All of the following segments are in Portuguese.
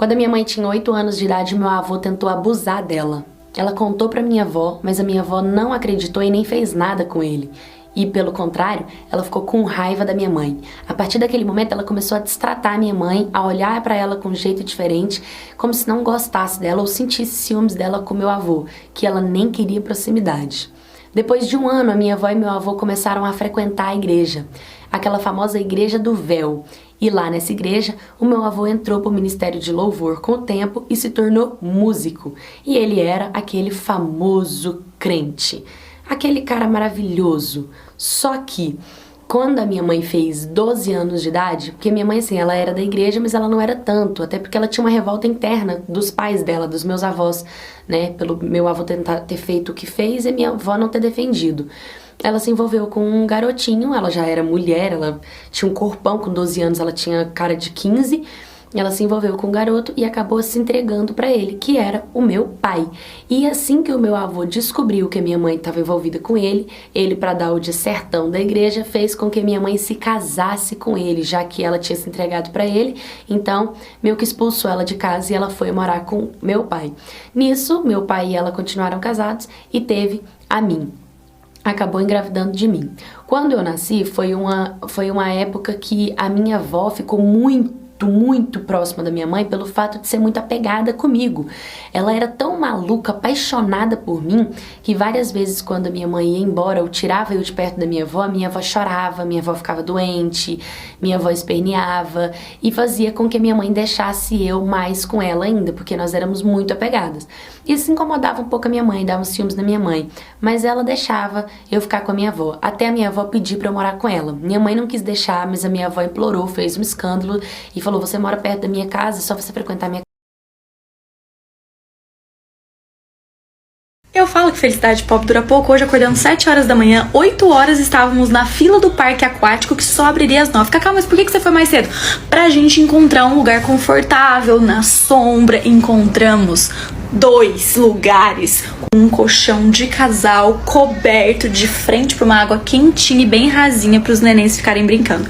Quando a minha mãe tinha 8 anos de idade, meu avô tentou abusar dela. Ela contou pra minha avó, mas a minha avó não acreditou e nem fez nada com ele. E, pelo contrário, ela ficou com raiva da minha mãe. A partir daquele momento, ela começou a destratar a minha mãe, a olhar pra ela com um jeito diferente, como se não gostasse dela ou sentisse ciúmes dela com meu avô, que ela nem queria proximidade. Depois de um ano, a minha avó e meu avô começaram a frequentar a igreja, aquela famosa igreja do véu. E lá nessa igreja, o meu avô entrou para o ministério de louvor com o tempo e se tornou músico. E ele era aquele famoso crente, aquele cara maravilhoso. Só que, quando a minha mãe fez 12 anos de idade, porque minha mãe, assim, ela era da igreja, mas ela não era tanto, até porque ela tinha uma revolta interna dos pais dela, dos meus avós, né, pelo meu avô tentar ter feito o que fez e minha avó não ter defendido. Ela se envolveu com um garotinho, ela já era mulher, ela tinha um corpão, com 12 anos ela tinha cara de 15, ela se envolveu com um garoto e acabou se entregando pra ele, que era o meu pai. E assim que o meu avô descobriu que a minha mãe estava envolvida com ele, pra dar o de sertão da igreja, fez com que minha mãe se casasse com ele, já que ela tinha se entregado pra ele, então meio que expulsou ela de casa e ela foi morar com meu pai. Nisso, meu pai e ela continuaram casados e teve a mim. Acabou engravidando de mim. Quando eu nasci, foi uma época que a minha avó ficou muito próxima da minha mãe pelo fato de ser muito apegada comigo. Ela era tão maluca, apaixonada por mim, que várias vezes quando a minha mãe ia embora, eu tirava eu de perto da minha avó, a minha avó chorava, minha avó ficava doente, minha avó esperneava e fazia com que a minha mãe deixasse eu mais com ela ainda, porque nós éramos muito apegadas. Isso incomodava um pouco a minha mãe, dava uns ciúmes na minha mãe, mas ela deixava eu ficar com a minha avó, até a minha avó pedir pra eu morar com ela. Minha mãe não quis deixar, mas a minha avó implorou, fez um escândalo e falou: você mora perto da minha casa, é só você frequentar a minha casa. Eu falo que felicidade pop dura pouco. Hoje, acordando 7 horas da manhã, 8 horas estávamos na fila do parque aquático que só abriria às 9. Cacau, mas por que você foi mais cedo? Pra gente encontrar um lugar confortável, na sombra. Encontramos 2 lugares com um colchão de casal coberto de frente pra uma água quentinha e bem rasinha para os nenéns ficarem brincando.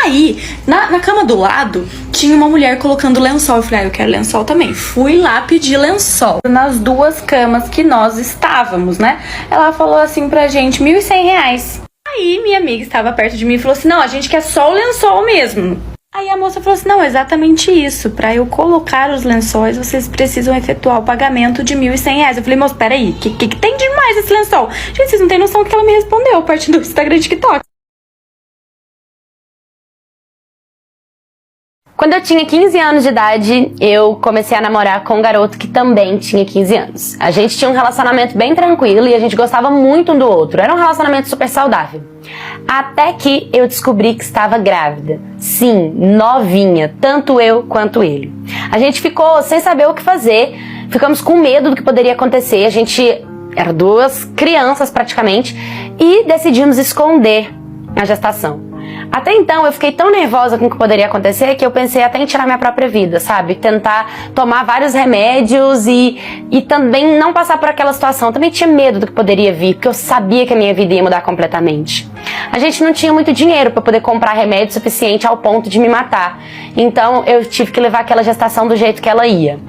Aí, na cama do lado, tinha uma mulher colocando lençol. Eu falei: eu quero lençol também. Fui lá pedir lençol nas 2 camas que nós estávamos, né? Ela falou assim pra gente: R$1.100. Aí minha amiga estava perto de mim e falou assim: não, a gente quer só o lençol mesmo. Aí a moça falou assim: não, exatamente isso. Pra eu colocar os lençóis, vocês precisam efetuar o pagamento de R$1.100. Eu falei: moça, peraí, que tem de mais esse lençol? Gente, vocês não têm noção do que ela me respondeu, partindo do Instagram e TikTok. Quando eu tinha 15 anos de idade, eu comecei a namorar com um garoto que também tinha 15 anos. A gente tinha um relacionamento bem tranquilo e a gente gostava muito um do outro. Era um relacionamento super saudável. Até que eu descobri que estava grávida. Sim, novinha, tanto eu quanto ele. A gente ficou sem saber o que fazer, ficamos com medo do que poderia acontecer. A gente era 2 crianças praticamente e decidimos esconder a gestação. Até então eu fiquei tão nervosa com o que poderia acontecer que eu pensei até em tirar minha própria vida, sabe? Tentar tomar vários remédios e também não passar por aquela situação. Eu também tinha medo do que poderia vir, porque eu sabia que a minha vida ia mudar completamente. A gente não tinha muito dinheiro para poder comprar remédio suficiente ao ponto de me matar. Então eu tive que levar aquela gestação do jeito que ela ia.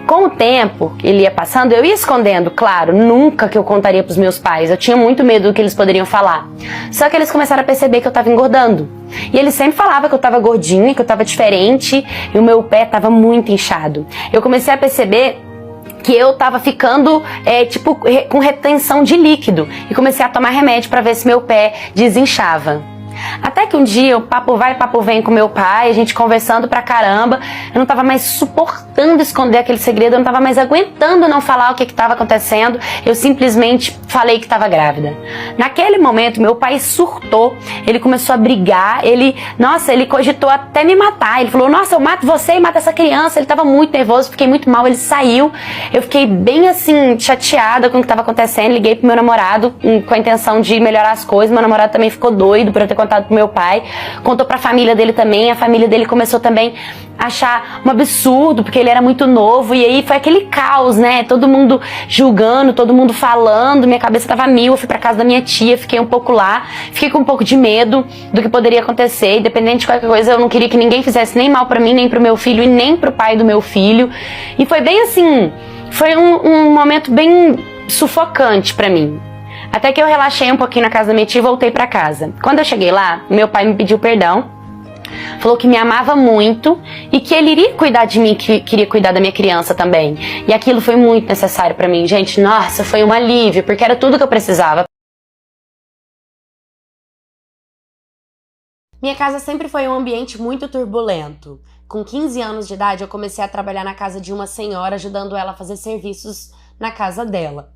Com o tempo, ele ia passando, eu ia escondendo, claro, nunca que eu contaria pros meus pais. Eu tinha muito medo do que eles poderiam falar. Só que eles começaram a perceber que eu tava engordando. E eles sempre falavam que eu tava gordinha, que eu tava diferente, e o meu pé tava muito inchado. Eu comecei a perceber que eu tava ficando, com retenção de líquido. E comecei a tomar remédio pra ver se meu pé desinchava. Até que um dia, o papo vai, papo vem com meu pai, a gente conversando pra caramba, eu não tava mais suportando esconder aquele segredo, eu não tava mais aguentando não falar o que tava acontecendo, eu simplesmente falei que tava grávida. Naquele momento, meu pai surtou, ele começou a brigar, ele cogitou até me matar, ele falou: nossa, eu mato você e mato essa criança. Ele tava muito nervoso, fiquei muito mal, ele saiu, eu fiquei bem assim, chateada com o que tava acontecendo, liguei pro meu namorado com a intenção de melhorar as coisas, meu namorado também ficou doido por eu ter contado contado pro meu pai, contou pra família dele também, a família dele começou também a achar um absurdo, porque ele era muito novo, e aí foi aquele caos, né? Todo mundo julgando, todo mundo falando, minha cabeça tava mil, eu fui pra casa da minha tia, fiquei um pouco lá, fiquei com um pouco de medo do que poderia acontecer, independente de qualquer coisa, eu não queria que ninguém fizesse nem mal pra mim, nem pro meu filho e nem pro pai do meu filho, e foi bem assim, foi um momento bem sufocante pra mim. Até que eu relaxei um pouquinho na casa da minha tia e voltei pra casa. Quando eu cheguei lá, meu pai me pediu perdão, falou que me amava muito e que ele iria cuidar de mim, que queria cuidar da minha criança também. E aquilo foi muito necessário pra mim, gente. Nossa, foi um alívio, porque era tudo que eu precisava. Minha casa sempre foi um ambiente muito turbulento. Com 15 anos de idade, eu comecei a trabalhar na casa de uma senhora, ajudando ela a fazer serviços na casa dela.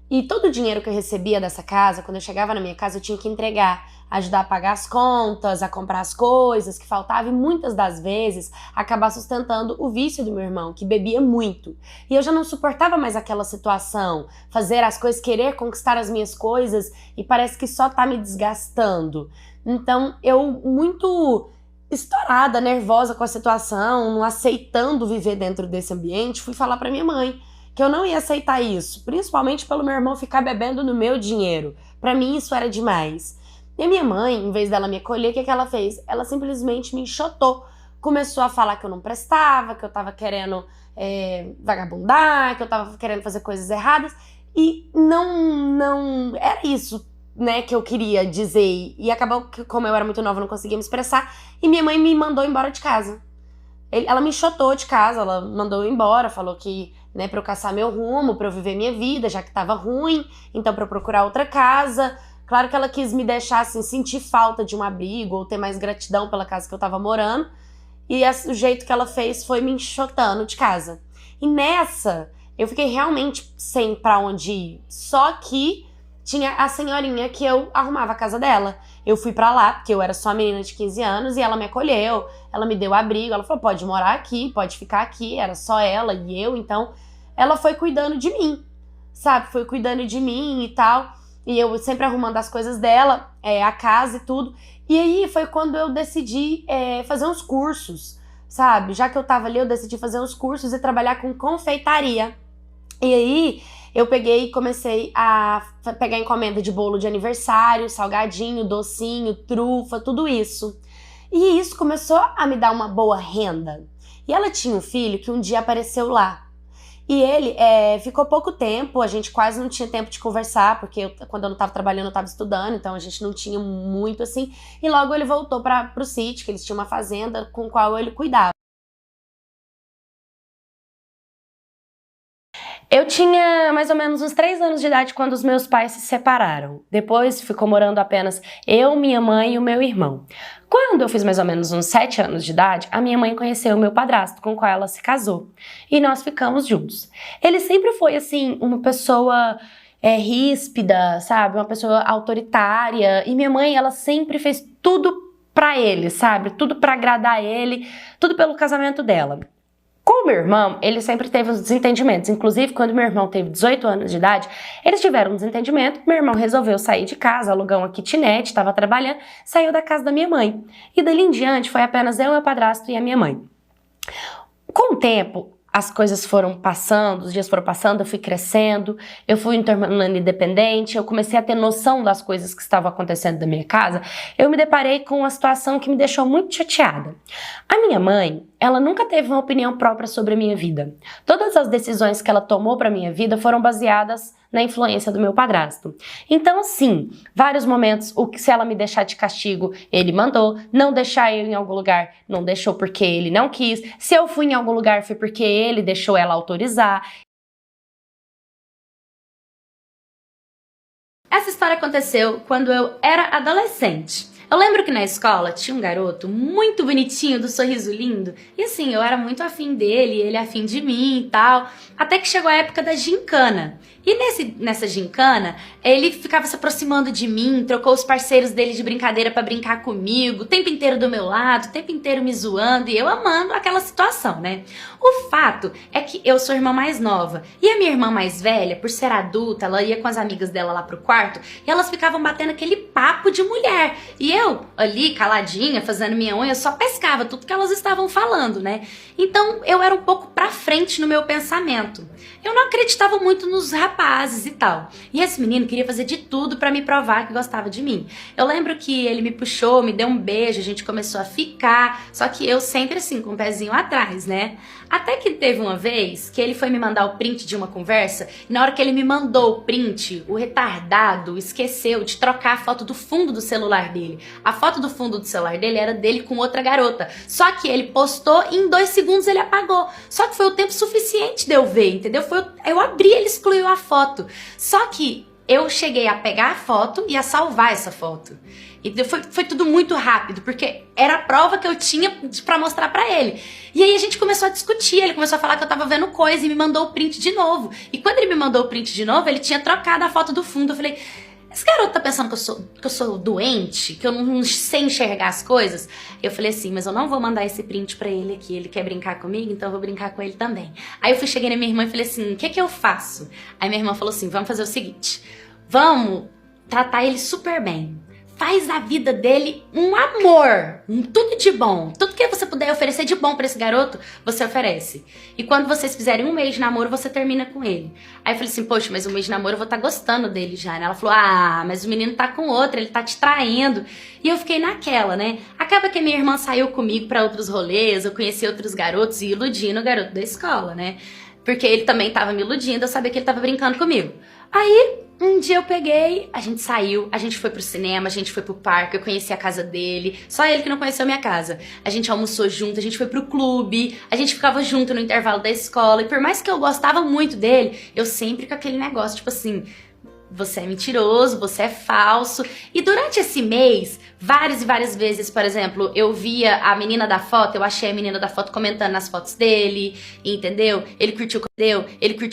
E todo o dinheiro que eu recebia dessa casa, quando eu chegava na minha casa, eu tinha que entregar, ajudar a pagar as contas, a comprar as coisas que faltavam e muitas das vezes acabar sustentando o vício do meu irmão, que bebia muito. E eu já não suportava mais aquela situação, fazer as coisas, querer conquistar as minhas coisas e parece que só tá me desgastando. Então eu muito estourada, nervosa com a situação, não aceitando viver dentro desse ambiente, fui falar pra minha mãe que eu não ia aceitar isso, principalmente pelo meu irmão ficar bebendo no meu dinheiro. Pra mim isso era demais. E a minha mãe, em vez dela me acolher, o que ela fez? Ela simplesmente me enxotou. Começou a falar que eu não prestava, que eu tava querendo vagabundar, que eu tava querendo fazer coisas erradas. E não era isso, né, que eu queria dizer. E acabou que, como eu era muito nova, eu não conseguia me expressar. E minha mãe me mandou embora de casa. Ela me enxotou de casa, ela mandou eu embora, falou que, né, pra eu caçar meu rumo, pra eu viver minha vida, já que tava ruim, então pra eu procurar outra casa. Claro que ela quis me deixar, assim, sentir falta de um abrigo ou ter mais gratidão pela casa que eu tava morando. E o jeito que ela fez foi me enxotando de casa. E nessa, eu fiquei realmente sem pra onde ir. Só que tinha a senhorinha que eu arrumava a casa dela. Eu fui pra lá, porque eu era só menina de 15 anos, e ela me acolheu, ela me deu abrigo, ela falou, pode morar aqui, pode ficar aqui, era só ela e eu, então ela foi cuidando de mim, sabe? Foi cuidando de mim e tal, e eu sempre arrumando as coisas dela, a casa e tudo. E aí foi quando eu decidi fazer uns cursos, sabe? Já que eu tava ali, eu decidi fazer uns cursos e trabalhar com confeitaria. E aí eu peguei e comecei a pegar encomenda de bolo de aniversário, salgadinho, docinho, trufa, tudo isso. E isso começou a me dar uma boa renda. E ela tinha um filho que um dia apareceu lá. E ele ficou pouco tempo, a gente quase não tinha tempo de conversar, porque quando eu não estava trabalhando eu estava estudando, então a gente não tinha muito assim. E logo ele voltou para o sítio, que eles tinham uma fazenda com a qual ele cuidava. Eu tinha mais ou menos uns 3 anos de idade quando os meus pais se separaram. Depois ficou morando apenas eu, minha mãe e o meu irmão. Quando eu fiz mais ou menos uns 7 anos de idade, a minha mãe conheceu o meu padrasto, com o qual ela se casou. E nós ficamos juntos. Ele sempre foi, assim, uma pessoa ríspida, sabe? Uma pessoa autoritária. E minha mãe, ela sempre fez tudo pra ele, sabe? Tudo pra agradar ele, tudo pelo casamento dela. Com o meu irmão, ele sempre teve os desentendimentos. Inclusive, quando meu irmão teve 18 anos de idade, eles tiveram um desentendimento. Meu irmão resolveu sair de casa, alugar uma kitnet, estava trabalhando, saiu da casa da minha mãe. E dali em diante, foi apenas eu, meu padrasto e a minha mãe. Com o tempo, as coisas foram passando, os dias foram passando, eu fui crescendo, eu fui me tornando independente, eu comecei a ter noção das coisas que estavam acontecendo na minha casa. Eu me deparei com uma situação que me deixou muito chateada. A minha mãe, ela nunca teve uma opinião própria sobre a minha vida. Todas as decisões que ela tomou para minha vida foram baseadas na influência do meu padrasto. Então, sim, vários momentos, se ela me deixar de castigo, ele mandou. Não deixar eu em algum lugar, não deixou porque ele não quis. Se eu fui em algum lugar, foi porque ele deixou ela autorizar. Essa história aconteceu quando eu era adolescente. Eu lembro que na escola tinha um garoto muito bonitinho, do sorriso lindo, e assim, eu era muito afim dele, ele afim de mim e tal, até que chegou a época da gincana. E nessa gincana, ele ficava se aproximando de mim, trocou os parceiros dele de brincadeira pra brincar comigo, o tempo inteiro do meu lado, o tempo inteiro me zoando, e eu amando aquela situação, né? O fato é que eu sou a irmã mais nova, e a minha irmã mais velha, por ser adulta, ela ia com as amigas dela lá pro quarto, e elas ficavam batendo aquele papo de mulher, e eu, ali, caladinha, fazendo minha unha, só pescava tudo que elas estavam falando, né? Então, eu era um pouco pra frente no meu pensamento. Eu não acreditava muito nos rapazes e tal. E esse menino queria fazer de tudo pra me provar que gostava de mim. Eu lembro que ele me puxou, me deu um beijo, a gente começou a ficar, só que eu sempre assim, com o pezinho atrás, né? Até que teve uma vez que ele foi me mandar o print de uma conversa, e na hora que ele me mandou o print, o retardado esqueceu de trocar a foto do fundo do celular dele. A foto do fundo do celular dele era dele com outra garota. Só que ele postou e em 2 segundos ele apagou. Só que foi o tempo suficiente de eu ver, entendeu? Eu abri, ele excluiu a foto. Só que eu cheguei a pegar a foto e a salvar essa foto. E foi tudo muito rápido, porque era a prova que eu tinha pra mostrar pra ele. E aí a gente começou a discutir, ele começou a falar que eu tava vendo coisa e me mandou o print de novo. E quando ele me mandou o print de novo, ele tinha trocado a foto do fundo. Eu falei, esse garoto tá pensando que eu sou doente, que eu não sei enxergar as coisas? Eu falei assim, mas eu não vou mandar esse print pra ele aqui, ele quer brincar comigo, então eu vou brincar com ele também. Aí eu cheguei na minha irmã e falei assim, o que eu faço? Aí minha irmã falou assim, vamos fazer o seguinte, vamos tratar ele super bem. Faz a vida dele um amor, tudo de bom. Tudo que você puder oferecer de bom pra esse garoto, você oferece. E quando vocês fizerem 1 mês de namoro, você termina com ele. Aí eu falei assim, poxa, mas 1 mês de namoro eu vou estar gostando dele já, né? Ela falou, ah, mas o menino tá com outra, ele tá te traindo. E eu fiquei naquela, né? Acaba que a minha irmã saiu comigo pra outros rolês, eu conheci outros garotos e iludindo o garoto da escola, né? Porque ele também tava me iludindo, eu sabia que ele tava brincando comigo. Aí, um dia eu peguei, a gente saiu, a gente foi pro cinema, a gente foi pro parque, eu conheci a casa dele, só ele que não conheceu a minha casa. A gente almoçou junto, a gente foi pro clube, a gente ficava junto no intervalo da escola, e por mais que eu gostava muito dele, eu sempre com aquele negócio, tipo assim, você é mentiroso, você é falso. E durante esse mês, várias e várias vezes, por exemplo, eu via a menina da foto, eu achei a menina da foto comentando nas fotos dele, entendeu? Ele curtiu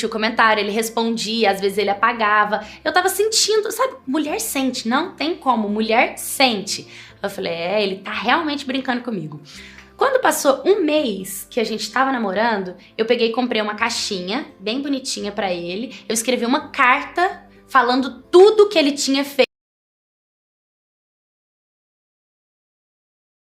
o comentário, ele respondia, às vezes ele apagava. Eu tava sentindo, sabe, mulher sente, não tem como, mulher sente. Eu falei, ele tá realmente brincando comigo. Quando passou 1 mês que a gente tava namorando, eu peguei e comprei uma caixinha bem bonitinha pra ele, eu escrevi uma carta falando tudo que ele tinha feito